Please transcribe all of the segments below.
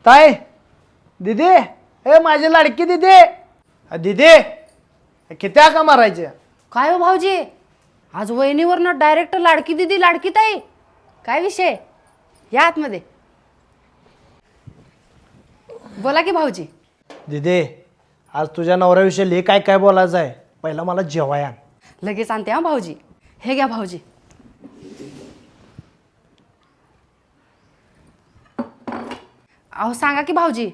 ताई दीदी ए माझी लाडकी दीदी दीदी किती का मारायचे काय हो भाऊजी आज वहिनीवरनं डायरेक्ट लाडकी दिदी लाडकी ताई काय विषय या आतमध्ये बोला की भाऊजी. दीदी आज तुझ्या नवऱ्याविषयी लय काय काय बोलायचं आहे. पहिला मला जेवाय आण. लगेच आणते हा भाऊजी. हे घ्या भाऊजी. अहो सांगा की भाऊजी.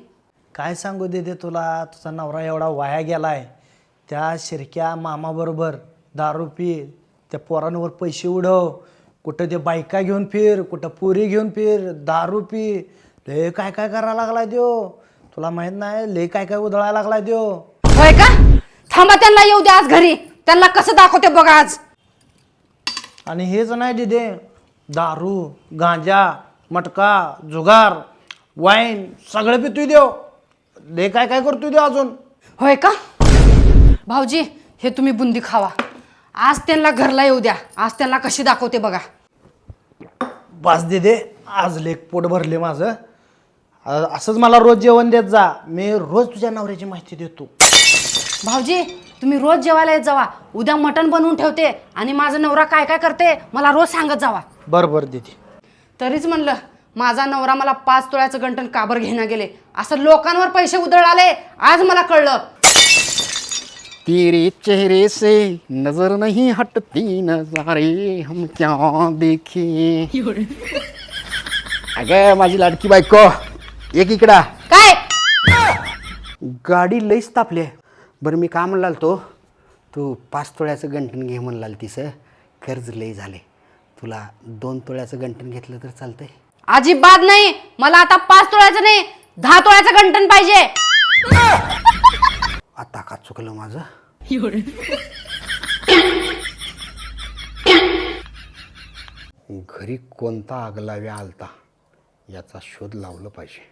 काय सांगू दीदी तुला तुझा नवरा एवढा वाया गेलाय. त्या शिरक्या मामाबरोबर दारू पी त्या पोरांवर पैसे उडव कुठं ते बायका घेऊन फिर कुठं पुरी घेऊन फिर दारू पी लय काय काय करायला लागलाय देव. तुला माहित नाही लय काय काय उधळायला लागलाय देव. होय का थांबा त्यांना येऊ द्या आज घरी. त्यांना कसं दाखवते बघा आज. आणि हेच नाही दीदी दारू गांजा मटका जुगार वाईन सगळं पितोय देव. लय काय काय करतोय देव अजून. होय का भाऊजी हे तुम्ही बुंदी खावा. आज त्यांना घरला येऊ द्या. आज त्यांना कशी दाखवते बघा. बस दीदी आज लेक पोट भरले माझं. असंच मला रोज जेवण देत जा. मी रोज तुझ्या नवऱ्याची माहिती देतो. भाऊजी तुम्ही रोज जेवायला येत जावा. उद्या मटण बनवून ठेवते आणि माझा नवरा काय काय करते मला रोज सांगत जावा. बरं बरं दीदी. तरीच म्हणलं माझा नवरा मला 5 तोळ्याचं गंठण काबर घेणं गेले. असं लोकांवर पैसे उधळाले आज मला कळलं. तेरे चेहरे से नजर नहीं हटती नजारे हम क्या देखे. अगं माझी लाडकी बायको एक इकडा. काय गाडी लईच तापली आहे. बरं मी का म्हणलाल तू 5 तोळ्याचं गंठण घे म्हणलाल तिस कर्ज लई झाले. तुला 2 तोळ्याचं गंठण घेतलं तर चालतंय. अजिबात नाही. मला आता 5 तोळ्याचं नाही 10 तोळ्याचं गंठण पाहिजे. आता का चुकलं माझं. घरी कोणता आगलावे आलता याचा शोध लावलं पाहिजे.